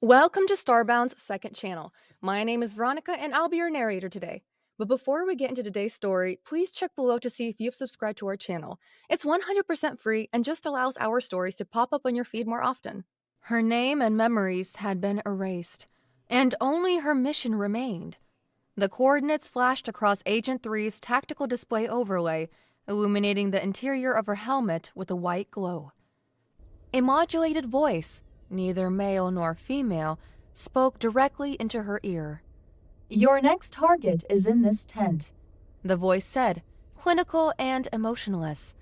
Welcome to Starbound's second channel. My name is Veronica and I'll be your narrator today. But before we get into today's story, please check below to see if you've subscribed to our channel. It's 100% free and just allows our stories to pop up on your feed more often. Her name and memories had been erased, and only her mission remained. The coordinates flashed across Agent 3's tactical display overlay, illuminating the interior of her helmet with a white glow. A modulated voice, neither male nor female, spoke directly into her ear. "Your next target is in this tent," the voice said, clinical and emotionless.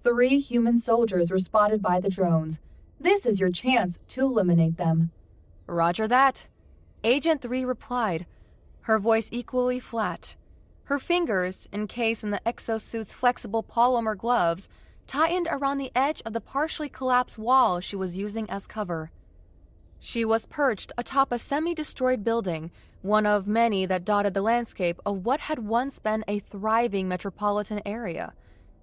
"3 human soldiers were spotted by the drones. This is your chance to eliminate them." "Roger that," Agent 3 replied, her voice equally flat. Her fingers, encased in the exosuit's flexible polymer gloves, tightened around the edge of the partially collapsed wall she was using as cover. She was perched atop a semi-destroyed building, one of many that dotted the landscape of what had once been a thriving metropolitan area.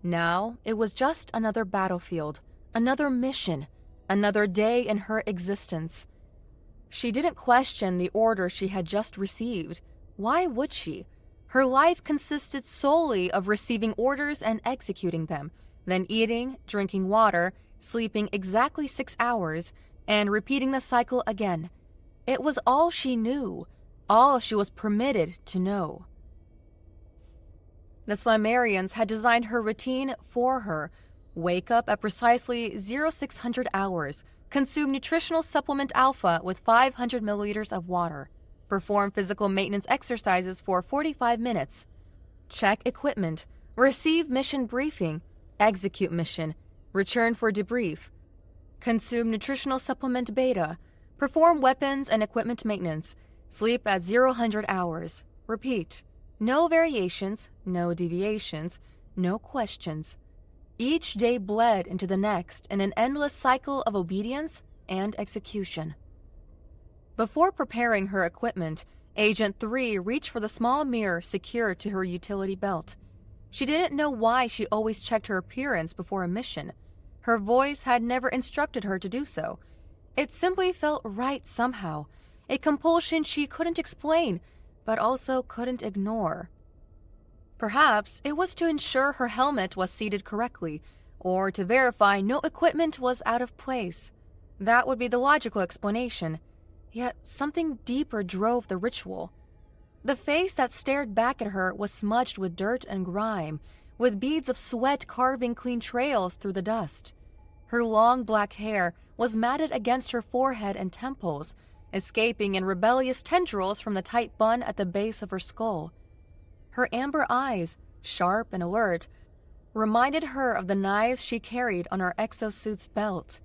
Now it was just another battlefield, another mission, another day in her existence. She didn't question the order she had just received. Why would she? Her life consisted solely of receiving orders and executing them, then eating, drinking water, sleeping exactly 6 hours, and repeating the cycle again. It was all she knew, all she was permitted to know. The Slimerians had designed her routine for her. Wake up at precisely 0600 hours, consume nutritional supplement alpha with 500 milliliters of water, perform physical maintenance exercises for 45 minutes, check equipment, receive mission briefing, execute mission, return for debrief, consume nutritional supplement beta, perform weapons and equipment maintenance, sleep at 0 hours, repeat. No variations, no deviations, no questions. Each day bled into the next in an endless cycle of obedience and execution. Before preparing her equipment, Agent 3 reached for the small mirror secured to her utility belt. She didn't know why she always checked her appearance before a mission. Her voice had never instructed her to do so. It simply felt right somehow, a compulsion she couldn't explain, but also couldn't ignore. Perhaps it was to ensure her helmet was seated correctly, or to verify no equipment was out of place. That would be the logical explanation. Yet something deeper drove the ritual. The face that stared back at her was smudged with dirt and grime, with beads of sweat carving clean trails through the dust. Her long black hair was matted against her forehead and temples, escaping in rebellious tendrils from the tight bun at the base of her skull. Her amber eyes, sharp and alert, reminded her of the knives she carried on her exosuit's belt.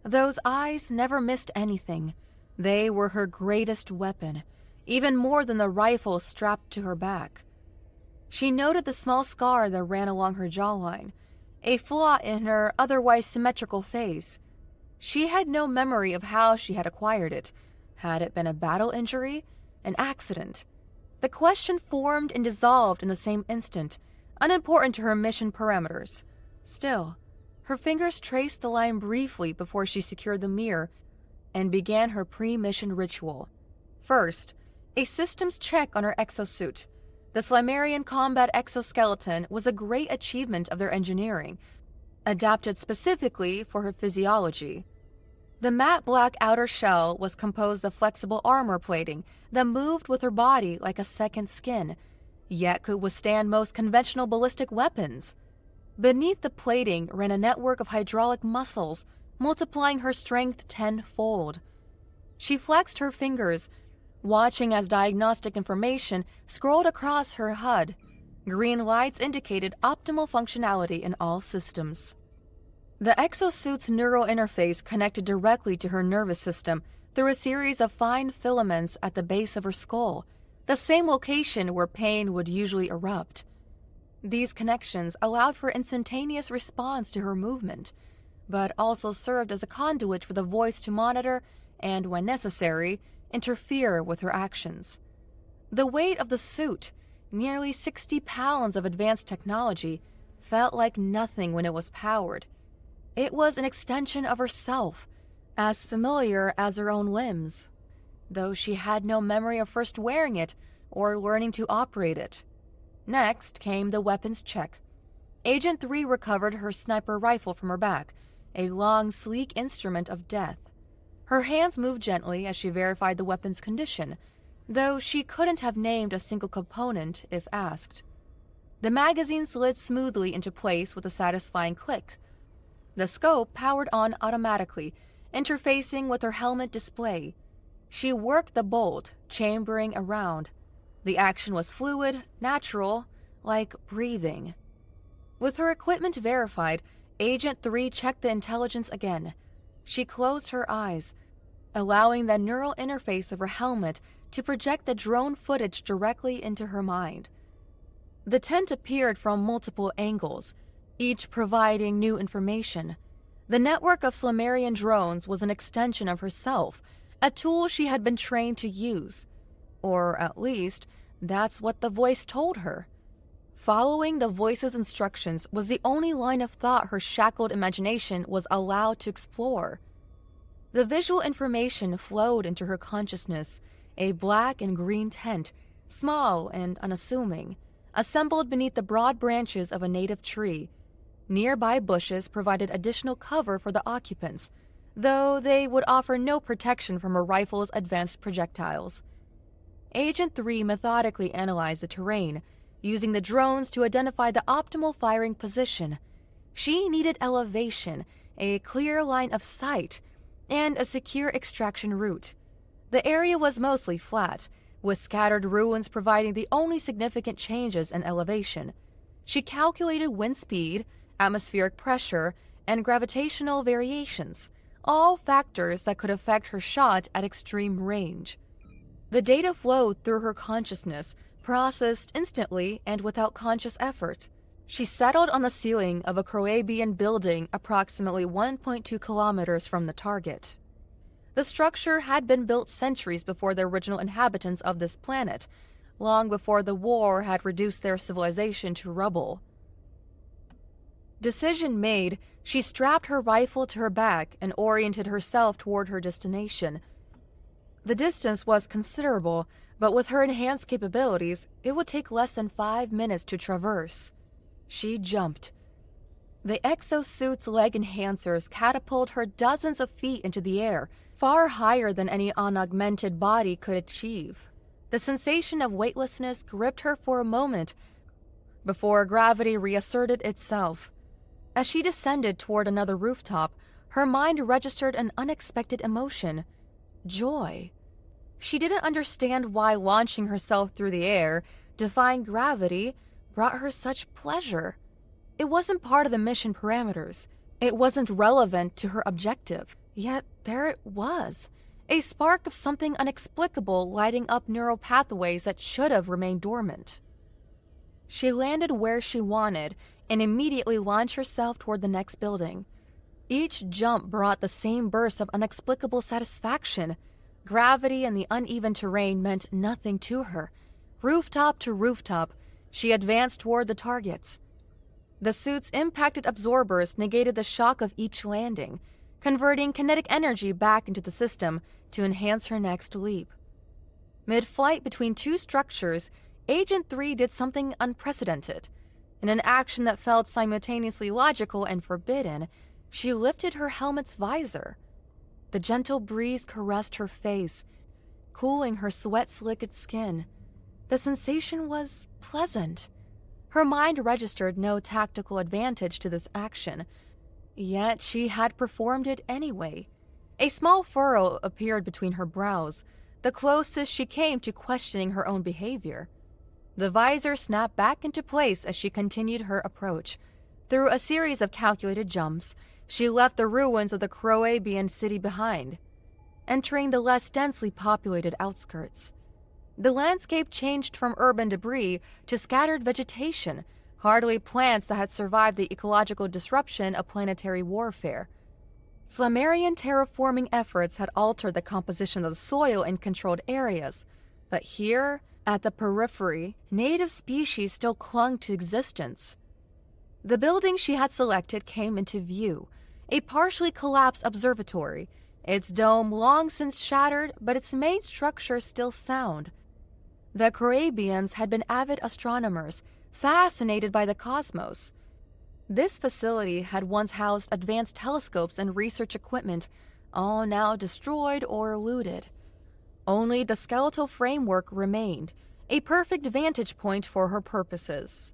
Those eyes never missed anything. They were her greatest weapon, even more than the rifle strapped to her back. She noted the small scar that ran along her jawline, a flaw in her otherwise symmetrical face. She had no memory of how she had acquired it. Had it been a battle injury? An accident? The question formed and dissolved in the same instant, unimportant to her mission parameters. Still, her fingers traced the line briefly before she secured the mirror and began her pre-mission ritual. First, a systems check on her exosuit. The Slimerian combat exoskeleton was a great achievement of their engineering, adapted specifically for her physiology. The matte black outer shell was composed of flexible armor plating that moved with her body like a second skin, yet could withstand most conventional ballistic weapons. Beneath the plating ran a network of hydraulic muscles, multiplying her strength tenfold. She flexed her fingers, watching as diagnostic information scrolled across her HUD. Green lights indicated optimal functionality in all systems. The exosuit's neural interface connected directly to her nervous system through a series of fine filaments at the base of her skull, the same location where pain would usually erupt. These connections allowed for instantaneous response to her movement, but also served as a conduit for the voice to monitor and, when necessary, interfere with her actions. The weight of the suit, nearly 60 pounds of advanced technology, felt like nothing when it was powered. It was an extension of herself, as familiar as her own limbs. though she had no memory of first wearing it or learning to operate it. Next came the weapons check. Agent 3 recovered her sniper rifle from her back, a long, sleek instrument of death. Her hands moved gently as she verified the weapon's condition, though she couldn't have named a single component if asked. The magazine slid smoothly into place with a satisfying click. The scope powered on automatically, interfacing with her helmet display. She worked the bolt, chambering around. The action was fluid, natural, like breathing. With her equipment verified, Agent 3 checked the intelligence again. She closed her eyes, allowing the neural interface of her helmet to project the drone footage directly into her mind. The tent appeared from multiple angles, each providing new information. The network of Slammerian drones was an extension of herself, a tool she had been trained to use. Or at least, that's what the voice told her. Following the voice's instructions was the only line of thought her shackled imagination was allowed to explore. The visual information flowed into her consciousness, a black and green tent, small and unassuming, assembled beneath the broad branches of a native tree. Nearby bushes provided additional cover for the occupants, though they would offer no protection from a rifle's advanced projectiles. Agent 3 methodically analyzed the terrain, using the drones to identify the optimal firing position. She needed elevation, a clear line of sight, and a secure extraction route. The area was mostly flat, with scattered ruins providing the only significant changes in elevation. She calculated wind speed, atmospheric pressure, and gravitational variations, all factors that could affect her shot at extreme range. The data flowed through her consciousness, processed instantly and without conscious effort. She settled on the ceiling of a Croatian building approximately 1.2 kilometers from the target. The structure had been built centuries before the original inhabitants of this planet, long before the war had reduced their civilization to rubble. Decision made, she strapped her rifle to her back and oriented herself toward her destination. The distance was considerable, but with her enhanced capabilities, it would take less than 5 minutes to traverse. She jumped. The exosuit's leg enhancers catapulted her dozens of feet into the air, far higher than any unaugmented body could achieve. The sensation of weightlessness gripped her for a moment before gravity reasserted itself. As she descended toward another rooftop, her mind registered an unexpected emotion: joy. She didn't understand why launching herself through the air, defying gravity, brought her such pleasure. It wasn't part of the mission parameters. It wasn't relevant to her objective. Yet there it was, a spark of something inexplicable lighting up neural pathways that should have remained dormant. She landed where she wanted and immediately launched herself toward the next building. Each jump brought the same burst of inexplicable satisfaction. Gravity and the uneven terrain meant nothing to her. Rooftop to rooftop, she advanced toward the targets. The suit's impacted absorbers negated the shock of each landing, converting kinetic energy back into the system to enhance her next leap. Mid-flight between two structures, Agent 3 did something unprecedented. In an action that felt simultaneously logical and forbidden, she lifted her helmet's visor. The gentle breeze caressed her face, cooling her sweat-slicked skin. The sensation was pleasant. Her mind registered no tactical advantage to this action, yet she had performed it anyway. A small furrow appeared between her brows, the closest she came to questioning her own behavior. The visor snapped back into place as she continued her approach. Through a series of calculated jumps, she left the ruins of the Croatian city behind, entering the less densely populated outskirts. The landscape changed from urban debris to scattered vegetation, hardly plants that had survived the ecological disruption of planetary warfare. Slammerian terraforming efforts had altered the composition of the soil in controlled areas, but here, at the periphery, native species still clung to existence. The building she had selected came into view, a partially collapsed observatory, its dome long since shattered, but its main structure still sound. The Caribbeans had been avid astronomers, fascinated by the cosmos. This facility had once housed advanced telescopes and research equipment, all now destroyed or looted. Only the skeletal framework remained, a perfect vantage point for her purposes.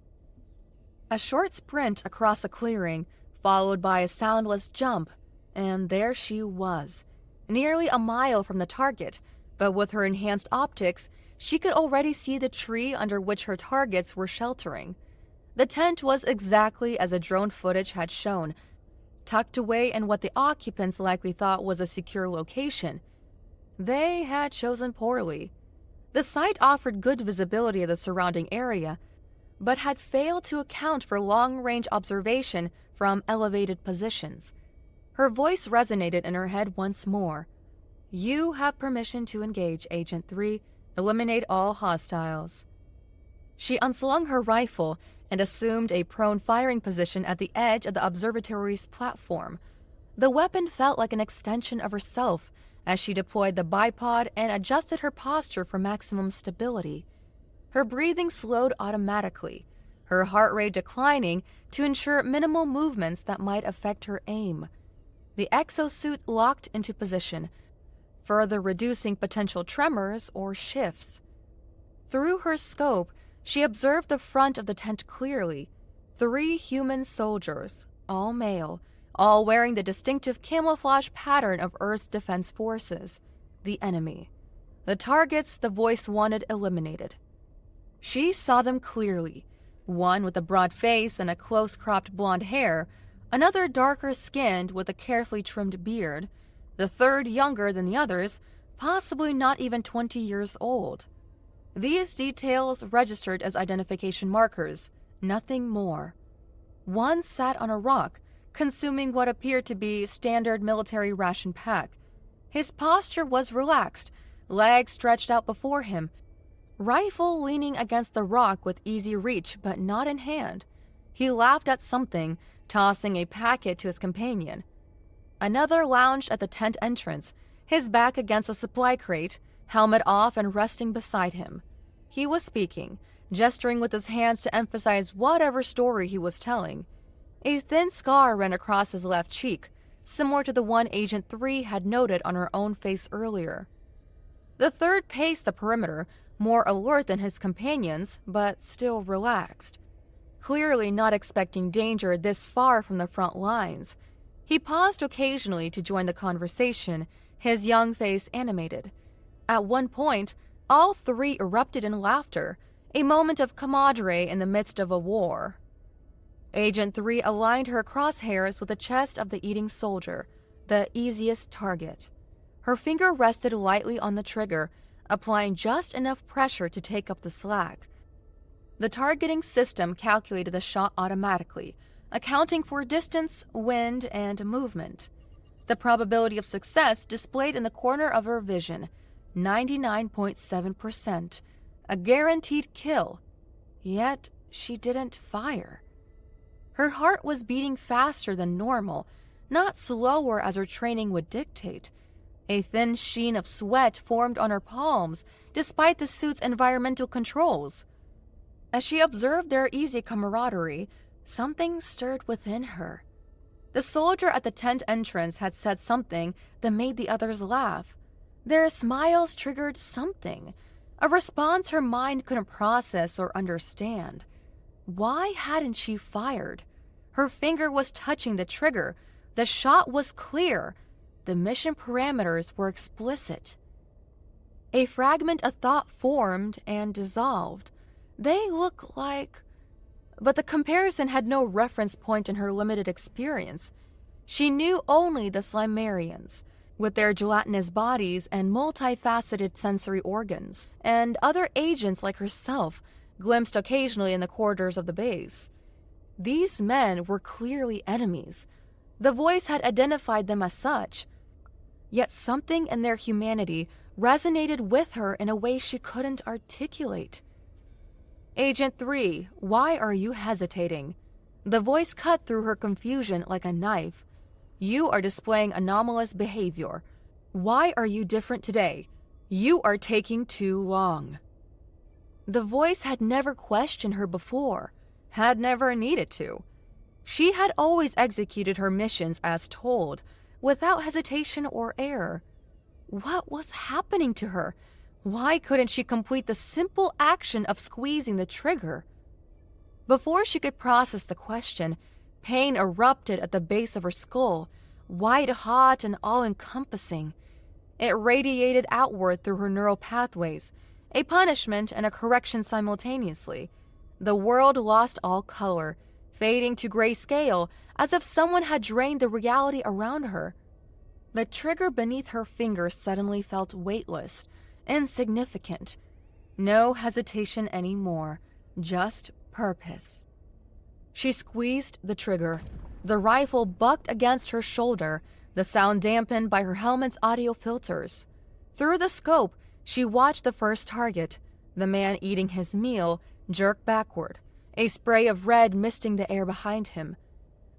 A short sprint across a clearing, followed by a soundless jump, and there she was, nearly a mile from the target, but with her enhanced optics, she could already see the tree under which her targets were sheltering. The tent was exactly as the drone footage had shown, tucked away in what the occupants likely thought was a secure location. They had chosen poorly. The site offered good visibility of the surrounding area, but had failed to account for long-range observation from elevated positions. Her voice resonated in her head once more. "You have permission to engage, Agent 3. Eliminate all hostiles." She unslung her rifle and assumed a prone firing position at the edge of the observatory's platform. The weapon felt like an extension of herself as she deployed the bipod and adjusted her posture for maximum stability. Her breathing slowed automatically, her heart rate declining to ensure minimal movements that might affect her aim. The exosuit locked into position, further reducing potential tremors or shifts. Through her scope, she observed the front of the tent clearly. 3 human soldiers, all male, all wearing the distinctive camouflage pattern of Earth's defense forces. The enemy. The targets the voice wanted eliminated. She saw them clearly. One with a broad face and a close-cropped blonde hair, another darker-skinned with a carefully trimmed beard, the third younger than the others, possibly not even 20 years old. These details registered as identification markers, nothing more. One sat on a rock, consuming what appeared to be standard military ration pack. His posture was relaxed, legs stretched out before him, rifle leaning against the rock with easy reach but not in hand. He laughed at something, tossing a packet to his companion. Another lounged at the tent entrance, his back against a supply crate, helmet off and resting beside him. He was speaking, gesturing with his hands to emphasize whatever story he was telling. A thin scar ran across his left cheek, similar to the one Agent 3 had noted on her own face earlier. The third paced the perimeter, more alert than his companions, but still relaxed. Clearly not expecting danger this far from the front lines. He paused occasionally to join the conversation, his young face animated. At one point, all 3 erupted in laughter, a moment of camaraderie in the midst of a war. Agent 3 aligned her crosshairs with the chest of the eating soldier, the easiest target. Her finger rested lightly on the trigger, applying just enough pressure to take up the slack. The targeting system calculated the shot automatically, accounting for distance, wind, and movement. The probability of success displayed in the corner of her vision, 99.7%. A guaranteed kill. Yet she didn't fire. Her heart was beating faster than normal, not slower as her training would dictate. A thin sheen of sweat formed on her palms, despite the suit's environmental controls. As she observed their easy camaraderie, something stirred within her. The soldier at the tent entrance had said something that made the others laugh. Their smiles triggered something, a response her mind couldn't process or understand. Why hadn't she fired? Her finger was touching the trigger. The shot was clear. The mission parameters were explicit. A fragment of thought formed and dissolved. They look like... But the comparison had no reference point in her limited experience. She knew only the Slimerians, with their gelatinous bodies and multifaceted sensory organs, and other agents like herself, glimpsed occasionally in the corridors of the base. These men were clearly enemies. The voice had identified them as such. Yet something in their humanity resonated with her in a way she couldn't articulate. "Agent 3, why are you hesitating?" The voice cut through her confusion like a knife. "You are displaying anomalous behavior. Why are you different today? You are taking too long." The voice had never questioned her before, had never needed to. She had always executed her missions as told, without hesitation or error. What was happening to her? Why couldn't she complete the simple action of squeezing the trigger? Before she could process the question, pain erupted at the base of her skull, white-hot and all-encompassing. It radiated outward through her neural pathways, a punishment and a correction simultaneously. The world lost all color, fading to grayscale as if someone had drained the reality around her. The trigger beneath her finger suddenly felt weightless, insignificant. No hesitation anymore, just purpose. She squeezed the trigger. The rifle bucked against her shoulder, the sound dampened by her helmet's audio filters. Through the scope, she watched the first target, the man eating his meal, jerk backward, a spray of red misting the air behind him.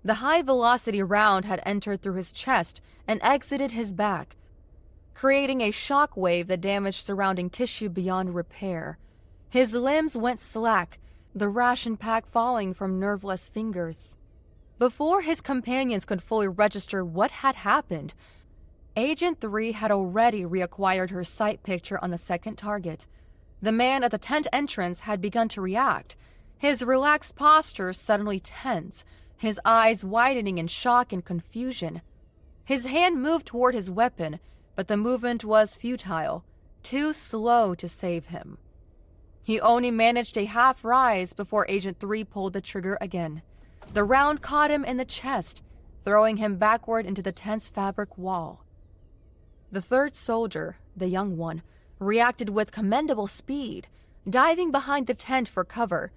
The high-velocity round had entered through his chest and exited his back, creating a shock wave that damaged surrounding tissue beyond repair. His limbs went slack, the ration pack falling from nerveless fingers. Before his companions could fully register what had happened, Agent 3 had already reacquired her sight picture on the second target. The man at the tent entrance had begun to react, his relaxed posture suddenly tense, his eyes widening in shock and confusion. His hand moved toward his weapon, but the movement was futile, too slow to save him. He only managed a half rise before Agent 3 pulled the trigger again. The round caught him in the chest, throwing him backward into the tent's fabric wall. The third soldier, the young one, reacted with commendable speed, diving behind the tent for cover.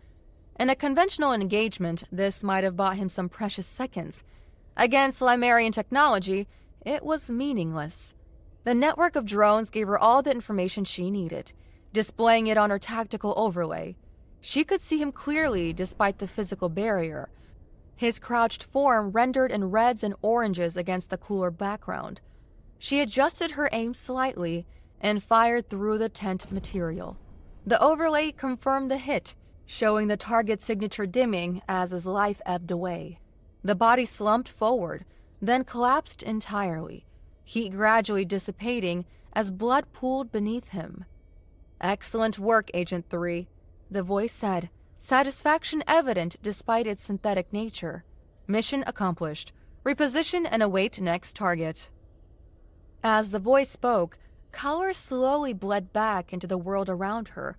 In a conventional engagement, this might have bought him some precious seconds. Against Limerian technology, it was meaningless. The network of drones gave her all the information she needed, displaying it on her tactical overlay. She could see him clearly despite the physical barrier, his crouched form rendered in reds and oranges against the cooler background. She adjusted her aim slightly and fired through the tent material. The overlay confirmed the hit, showing the target's signature dimming as his life ebbed away. The body slumped forward, then collapsed entirely, heat gradually dissipating as blood pooled beneath him. "Excellent work, Agent 3, the voice said, satisfaction evident despite its synthetic nature. Mission accomplished. Reposition and await next target." As the voice spoke, color slowly bled back into the world around her.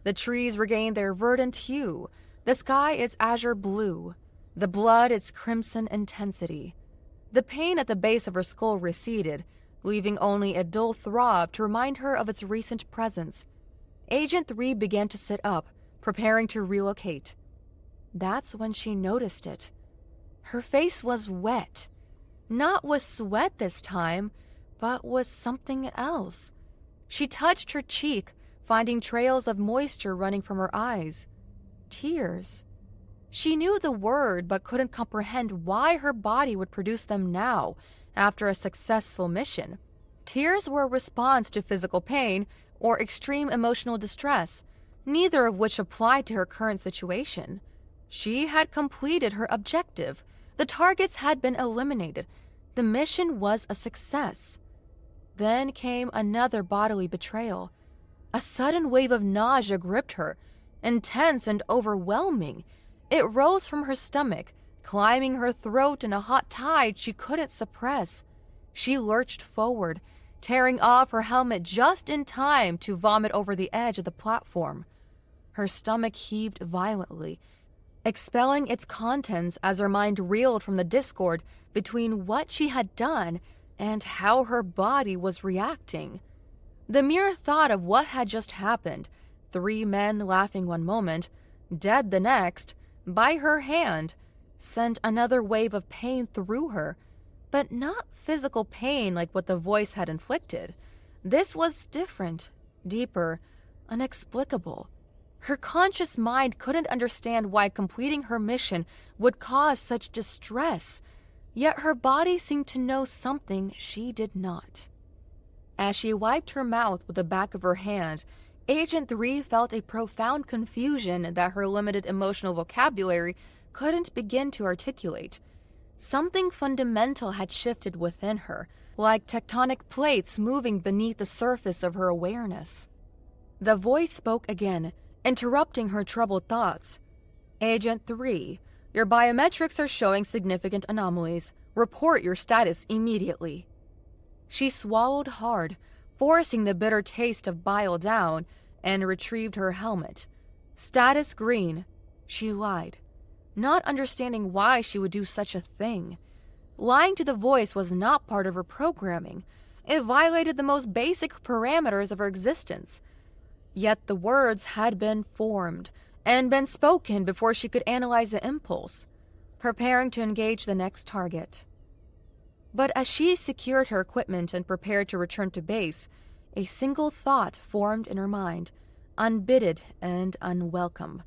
The trees regained their verdant hue, the sky its azure blue, the blood its crimson intensity. The pain at the base of her skull receded, leaving only a dull throb to remind her of its recent presence. Agent 3 began to sit up, preparing to relocate. That's when she noticed it. Her face was wet. Not with sweat this time, but with something else. She touched her cheek, finding trails of moisture running from her eyes. Tears. She knew the word but couldn't comprehend why her body would produce them now, after a successful mission. Tears were a response to physical pain or extreme emotional distress, neither of which applied to her current situation. She had completed her objective. The targets had been eliminated. The mission was a success. Then came another bodily betrayal. A sudden wave of nausea gripped her, intense and overwhelming. It rose from her stomach, climbing her throat in a hot tide she couldn't suppress. She lurched forward, tearing off her helmet just in time to vomit over the edge of the platform. Her stomach heaved violently, expelling its contents as her mind reeled from the discord between what she had done and how her body was reacting. The mere thought of what had just happened, 3 men laughing one moment, dead the next, by her hand, sent another wave of pain through her, but not physical pain like what the voice had inflicted. This was different, deeper, inexplicable. Her conscious mind couldn't understand why completing her mission would cause such distress, yet her body seemed to know something she did not. As she wiped her mouth with the back of her hand, Agent 3 felt a profound confusion that her limited emotional vocabulary couldn't begin to articulate. Something fundamental had shifted within her, like tectonic plates moving beneath the surface of her awareness. The voice spoke again, interrupting her troubled thoughts. Agent 3, your biometrics are showing significant anomalies. Report your status immediately. She swallowed hard, forcing the bitter taste of bile down, and retrieved her helmet. Status green. She lied, not understanding why she would do such a thing. Lying to the voice was not part of her programming. It violated the most basic parameters of her existence. Yet the words had been formed and been spoken before she could analyze the impulse, preparing to engage the next target. But as she secured her equipment and prepared to return to base, a single thought formed in her mind, unbidden and unwelcome.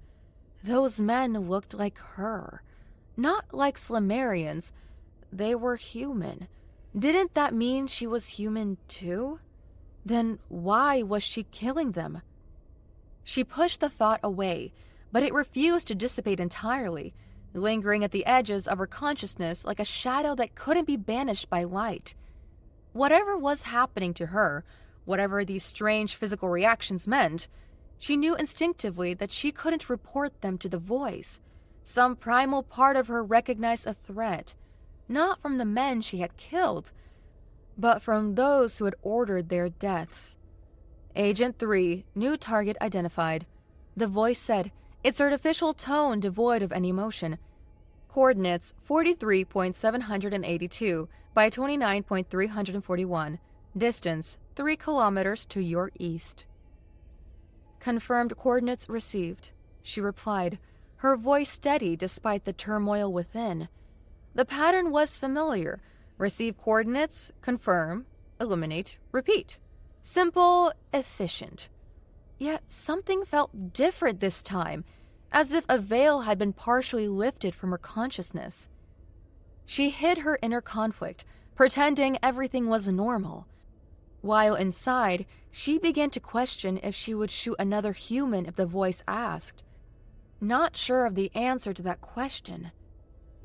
Those men looked like her, not like Slamarians. They were human. Didn't that mean she was human too? Then why was she killing them? She pushed the thought away, but it refused to dissipate entirely, lingering at the edges of her consciousness like a shadow that couldn't be banished by light. Whatever was happening to her, whatever these strange physical reactions meant, she knew instinctively that she couldn't report them to the voice. Some primal part of her recognized a threat, not from the men she had killed, but from those who had ordered their deaths. Agent 3, new target identified. The voice said, its artificial tone devoid of any emotion. Coordinates 43.782 by 29.341. Distance 3 kilometers to your east. Confirmed coordinates received, she replied, her voice steady despite the turmoil within. The pattern was familiar. Receive coordinates, confirm, eliminate, repeat. Simple, efficient. Yet something felt different this time, as if a veil had been partially lifted from her consciousness. She hid her inner conflict, pretending everything was normal. While inside, she began to question if she would shoot another human if the voice asked. Not sure of the answer to that question.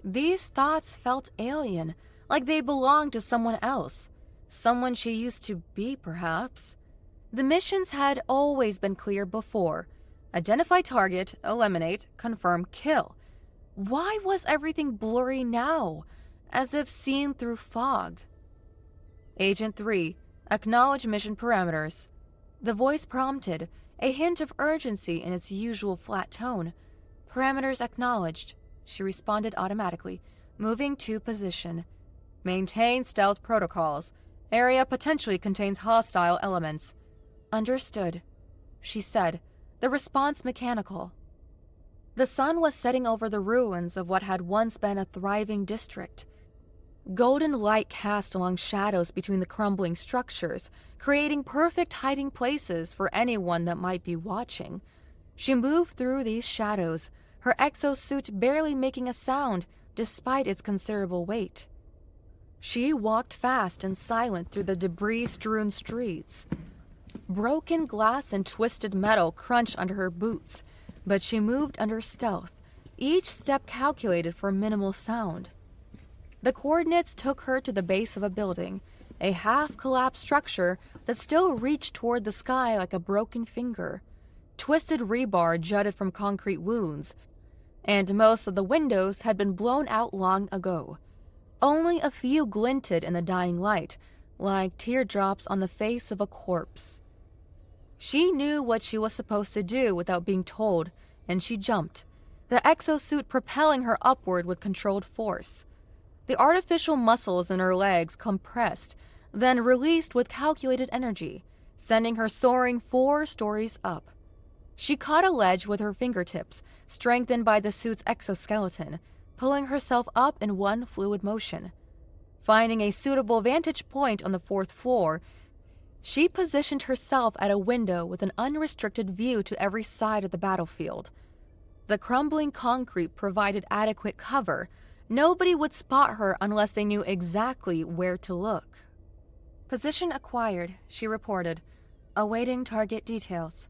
These thoughts felt alien, like they belonged to someone else, someone she used to be, perhaps. The missions had always been clear before. Identify target, eliminate, confirm, kill. Why was everything blurry now, as if seen through fog? Agent 3, acknowledge mission parameters. The voice prompted, a hint of urgency in its usual flat tone. Parameters acknowledged, she responded automatically, moving to position. Maintain stealth protocols. Area potentially contains hostile elements. Understood, she said, the response mechanical. The sun was setting over the ruins of what had once been a thriving district. Golden light cast along shadows between the crumbling structures, creating perfect hiding places for anyone that might be watching. She moved through these shadows, her exosuit barely making a sound despite its considerable weight. She walked fast and silent through the debris-strewn streets. Broken glass and twisted metal crunched under her boots, but she moved under stealth, each step calculated for minimal sound. The coordinates took her to the base of a building, a half-collapsed structure that still reached toward the sky like a broken finger. Twisted rebar jutted from concrete wounds, and most of the windows had been blown out long ago. Only a few glinted in the dying light, like teardrops on the face of a corpse. She knew what she was supposed to do without being told, and she jumped, the exosuit propelling her upward with controlled force. The artificial muscles in her legs compressed, then released with calculated energy, sending her soaring 4 stories up. She caught a ledge with her fingertips, strengthened by the suit's exoskeleton, pulling herself up in one fluid motion. Finding a suitable vantage point on the 4th floor, she positioned herself at a window with an unrestricted view to every side of the battlefield. The crumbling concrete provided adequate cover. Nobody would spot her unless they knew exactly where to look. Position acquired, she reported, awaiting target details.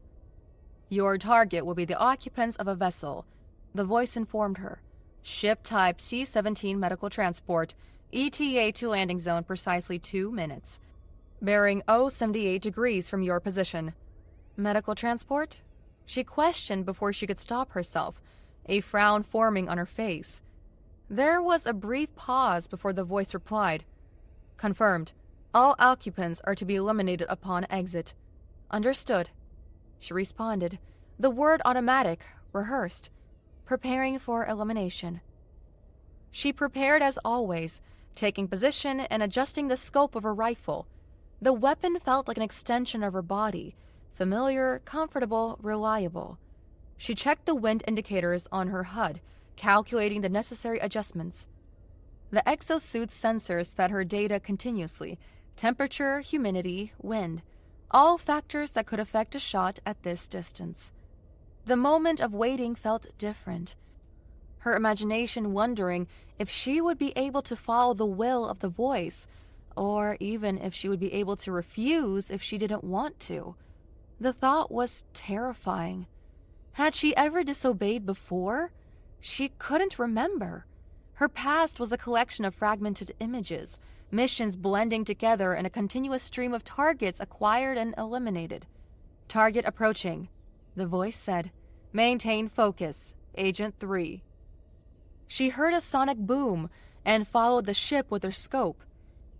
Your target will be the occupants of a vessel, the voice informed her. Ship type C-17 medical transport, ETA to landing zone precisely 2 minutes. Bearing 078 degrees from your position. Medical transport? She questioned before she could stop herself, a frown forming on her face. There was a brief pause before the voice replied. Confirmed. All occupants are to be eliminated upon exit. Understood. She responded, the word automatic, rehearsed, preparing for elimination. She prepared as always, taking position and adjusting the scope of her rifle. The weapon felt like an extension of her body, familiar, comfortable, reliable. She checked the wind indicators on her HUD, calculating the necessary adjustments. The exosuit's sensors fed her data continuously, temperature, humidity, wind, all factors that could affect a shot at this distance. The moment of waiting felt different, her imagination wondering if she would be able to follow the will of the voice, or even if she would be able to refuse if she didn't want to. The thought was terrifying. Had she ever disobeyed before? She couldn't remember. Her past was a collection of fragmented images, missions blending together in a continuous stream of targets acquired and eliminated. Target approaching, the voice said. Maintain focus, Agent 3. She heard a sonic boom and followed the ship with her scope.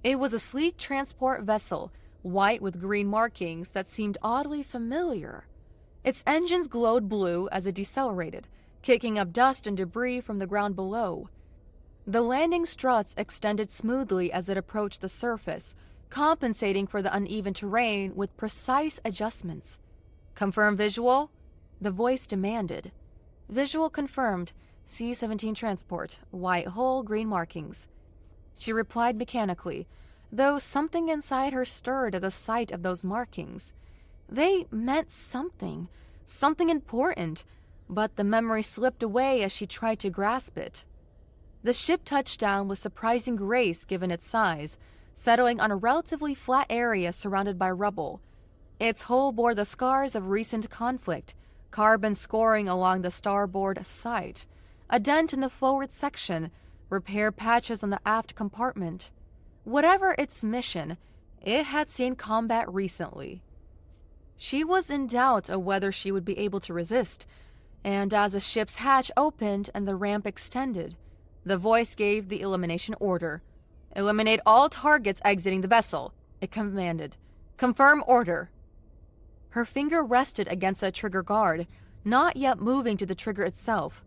It was a sleek transport vessel, white with green markings that seemed oddly familiar. Its engines glowed blue as it decelerated, kicking up dust and debris from the ground below. The landing struts extended smoothly as it approached the surface, compensating for the uneven terrain with precise adjustments. Confirm visual? The voice demanded. Visual confirmed. C-17 transport, white hull, green markings. She replied mechanically, though something inside her stirred at the sight of those markings. They meant something important, but the memory slipped away as she tried to grasp it. The ship touched down with surprising grace given its size, settling on a relatively flat area surrounded by rubble. Its hull bore the scars of recent conflict, carbon scoring along the starboard sight, a dent in the forward section, repair patches on the aft compartment. Whatever its mission, it had seen combat recently. She was in doubt of whether she would be able to resist, and as the ship's hatch opened and the ramp extended, the voice gave the elimination order. Eliminate all targets exiting the vessel, it commanded. Confirm order. Her finger rested against a trigger guard, not yet moving to the trigger itself.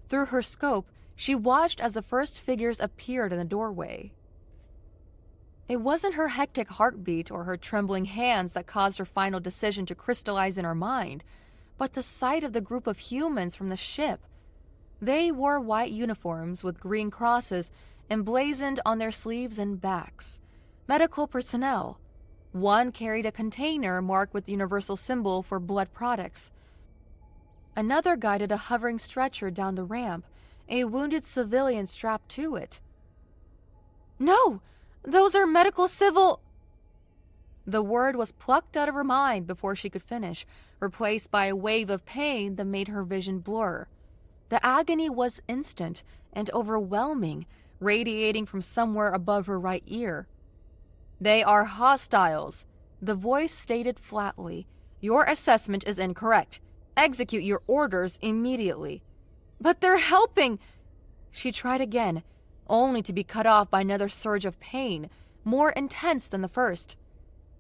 Through her scope, she watched as the first figures appeared in the doorway. It wasn't her hectic heartbeat or her trembling hands that caused her final decision to crystallize in her mind, but the sight of the group of humans from the ship. They wore white uniforms with green crosses emblazoned on their sleeves and backs. Medical personnel. One carried a container marked with the universal symbol for blood products. Another guided a hovering stretcher down the ramp, a wounded civilian strapped to it. No! Those are medical civil... The word was plucked out of her mind before she could finish, replaced by a wave of pain that made her vision blur. The agony was instant and overwhelming, radiating from somewhere above her right ear. They are hostiles, the voice stated flatly. Your assessment is incorrect. Execute your orders immediately. But they're helping! She tried again, only to be cut off by another surge of pain, more intense than the first.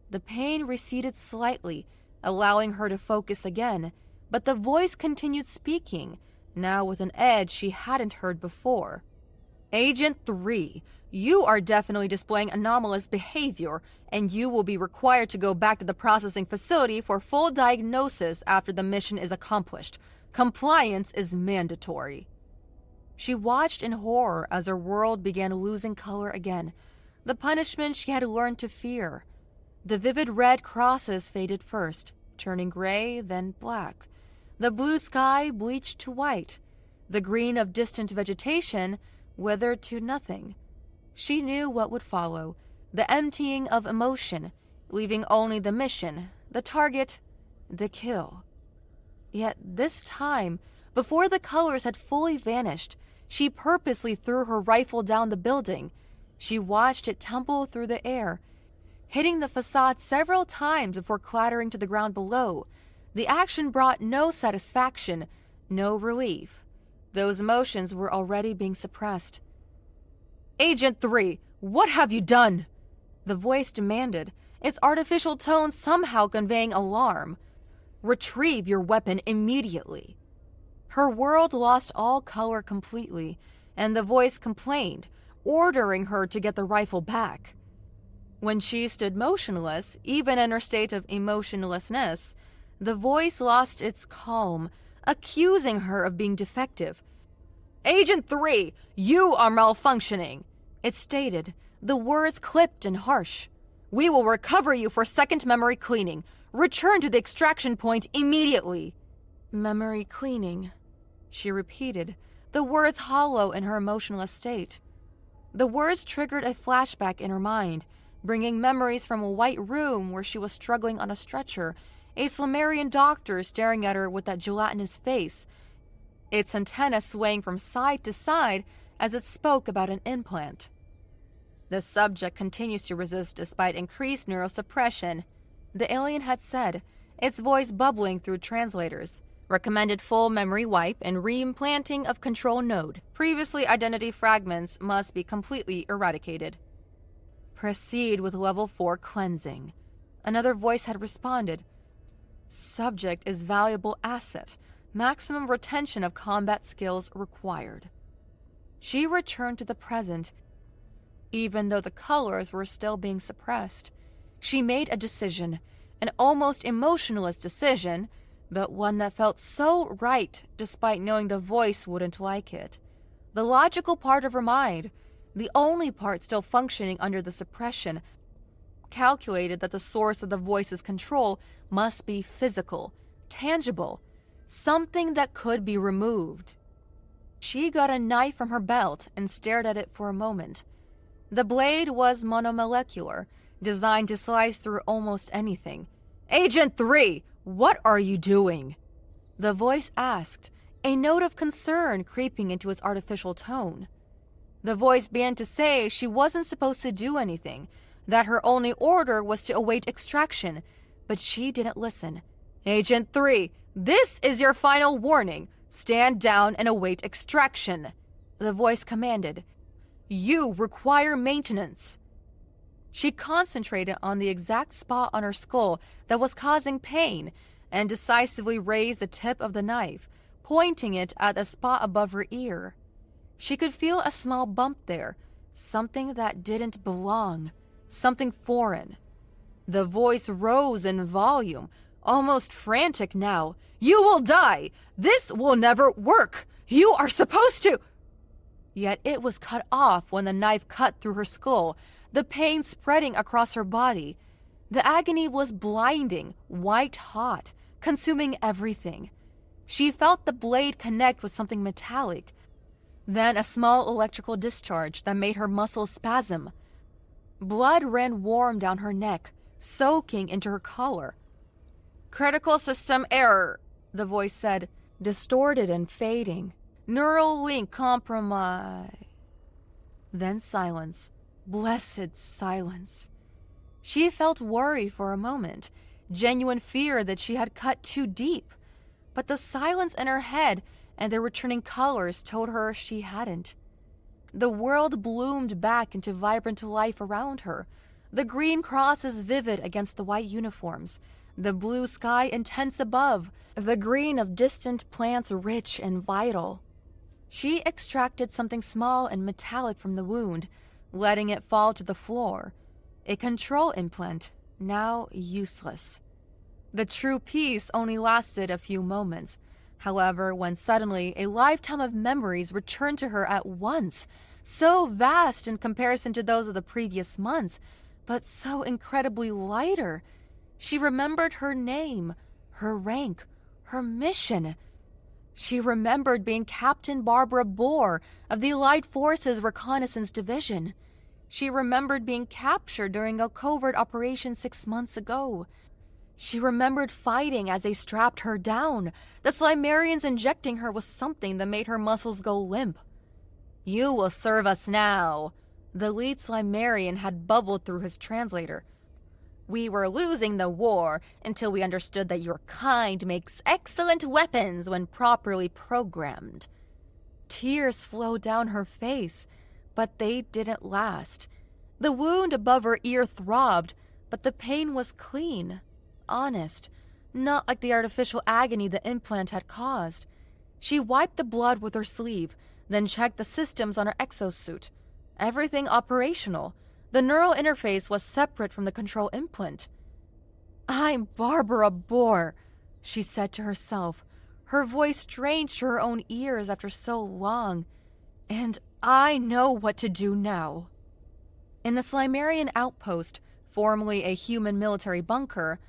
The pain receded slightly, allowing her to focus again, but the voice continued speaking, now with an edge she hadn't heard before. Agent 3, you are definitely displaying anomalous behavior, and you will be required to go back to the processing facility for full diagnosis after the mission is accomplished. Compliance is mandatory. She watched in horror as her world began losing color again, the punishment she had learned to fear. The vivid red crosses faded first, turning gray, then black. The blue sky bleached to white. The green of distant vegetation withered to nothing. She knew what would follow. the emptying of emotion, leaving only the mission, the target, the kill. Yet this time, before the colors had fully vanished, she purposely threw her rifle down the building. She watched it tumble through the air, hitting the facade several times before clattering to the ground below. The action brought no satisfaction, no relief. Those emotions were already being suppressed. "Agent 3, what have you done?" the voice demanded, its artificial tone somehow conveying alarm. "Retrieve your weapon immediately." Her world lost all color completely, and the voice complained, ordering her to get the rifle back. When she stood motionless, even in her state of emotionlessness, the voice lost its calm, accusing her of being defective. "Agent 3, you are malfunctioning," it stated, the words clipped and harsh. "We will recover you for second memory cleaning. Return to the extraction point immediately." "Memory cleaning," she repeated, the words hollow in her emotionless state. The words triggered a flashback in her mind, bringing memories from a white room where she was struggling on a stretcher, a Slamarian doctor staring at her with that gelatinous face, its antenna swaying from side to side as it spoke about an implant. "The subject continues to resist despite increased neurosuppression," the alien had said, its voice bubbling through translators. "Recommended full memory wipe and reimplanting of control node. Previously identity fragments must be completely eradicated." "Proceed with level 4 cleansing," another voice had responded. "Subject is valuable asset. Maximum retention of combat skills required." She returned to the present, even though the colors were still being suppressed. She made a decision, an almost emotionless decision, but one that felt so right despite knowing the voice wouldn't like it. The logical part of her mind, the only part still functioning under the suppression, calculated that the source of the voice's control must be physical, tangible, something that could be removed. She got a knife from her belt and stared at it for a moment. The blade was monomolecular, designed to slice through almost anything. "Agent 3, what are you doing?" the voice asked, a note of concern creeping into its artificial tone. The voice began to say she wasn't supposed to do anything, that her only order was to await extraction, but she didn't listen. "Agent 3, this is your final warning. Stand down and await extraction," the voice commanded. "You require maintenance." She concentrated on the exact spot on her skull that was causing pain and decisively raised the tip of the knife, pointing it at the spot above her ear. She could feel a small bump there, something that didn't belong, something foreign. The voice rose in volume, almost frantic now. "You will die! This will never work! You are supposed to—" Yet it was cut off when the knife cut through her skull, the pain spreading across her body. The agony was blinding, white-hot, consuming everything. She felt the blade connect with something metallic, then a small electrical discharge that made her muscles spasm. Blood ran warm down her neck, soaking into her collar. "Critical system error," the voice said, distorted and fading. "Neural link compromise." Then silence. Blessed silence. She felt worry for a moment, genuine fear that she had cut too deep. But the silence in her head and the returning colors told her she hadn't. The world bloomed back into vibrant life around her, the green crosses vivid against the white uniforms, the blue sky intense above, the green of distant plants rich and vital. She extracted something small and metallic from the wound, letting it fall to the floor. A control implant, now useless. The true peace only lasted a few moments. However, when suddenly a lifetime of memories returned to her at once, so vast in comparison to those of the previous months, but so incredibly lighter. She remembered her name, her rank, her mission. She remembered being Captain Barbara Bohr of the Allied Forces Reconnaissance Division. She remembered being captured during a covert operation 6 months ago. She remembered fighting as they strapped her down. The Slimerians injecting her with something that made her muscles go limp. "You will serve us now," the lead Slimerian had bubbled through his translator. "We were losing the war until we understood that your kind makes excellent weapons when properly programmed." Tears flowed down her face, but they didn't last. The wound above her ear throbbed, but the pain was clean, honest, not like the artificial agony the implant had caused. She wiped the blood with her sleeve, then checked the systems on her exosuit. Everything operational. The neural interface was separate from the control implant. "I'm Barbara Bohr," she said to herself, her voice strange to her own ears after so long. "And I know what to do now." In the Slimerian outpost, formerly a human military bunker,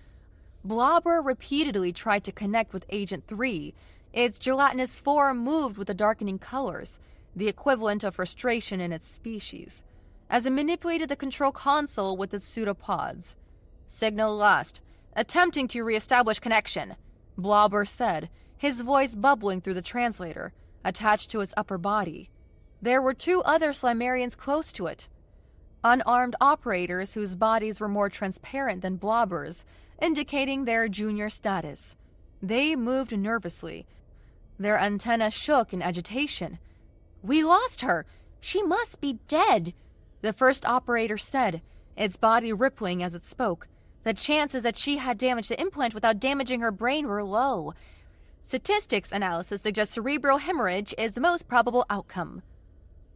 Blobber repeatedly tried to connect with Agent 3. Its gelatinous form moved with the darkening colors, the equivalent of frustration in its species, as it manipulated the control console with its pseudopods. "Signal lost. Attempting to reestablish connection," Blobber said, his voice bubbling through the translator, attached to its upper body. There were 2 other Slimerians close to it, unarmed operators whose bodies were more transparent than Blobber's, indicating their junior status. They moved nervously. Their antennae shook in agitation. "We lost her! She must be dead!" the first operator said, its body rippling as it spoke. "The chances that she had damaged the implant without damaging her brain were low. Statistics analysis suggests cerebral hemorrhage is the most probable outcome."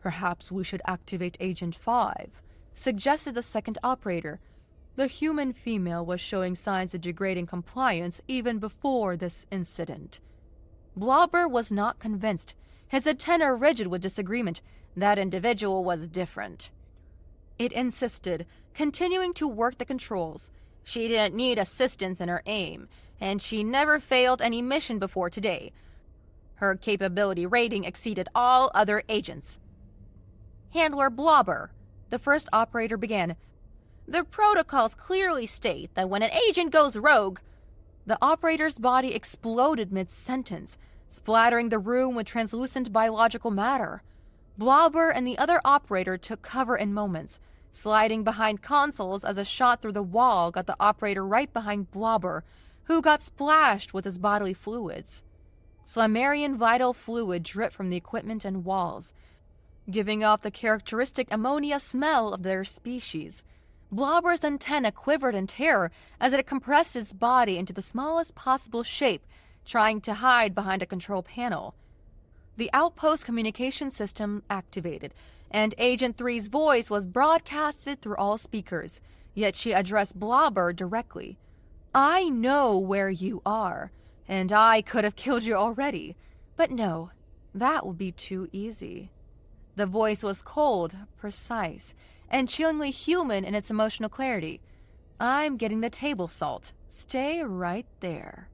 "Perhaps we should activate Agent 5, suggested the second operator. The human female was showing signs of degrading compliance even before this incident. Blobber was not convinced, his antennae rigid with disagreement. That individual was different. It insisted, continuing to work the controls. She didn't need assistance in her aim, and she never failed any mission before today. Her capability rating exceeded all other agents. "Handler Blobber," the first operator began. "The protocols clearly state that when an agent goes rogue..." The operator's body exploded mid-sentence, splattering the room with translucent biological matter. Blobber and the other operator took cover in moments, sliding behind consoles as a shot through the wall got the operator right behind Blobber, who got splashed with his bodily fluids. Slimerian vital fluid dripped from the equipment and walls, giving off the characteristic ammonia smell of their species. Blobber's antenna quivered in terror as it compressed its body into the smallest possible shape, trying to hide behind a control panel. The outpost communication system activated, and Agent 3's voice was broadcasted through all speakers, yet she addressed Blobber directly. "I know where you are, and I could have killed you already, but no, that would be too easy." The voice was cold, precise, and chillingly human in its emotional clarity. "I'm getting the table salt. Stay right there."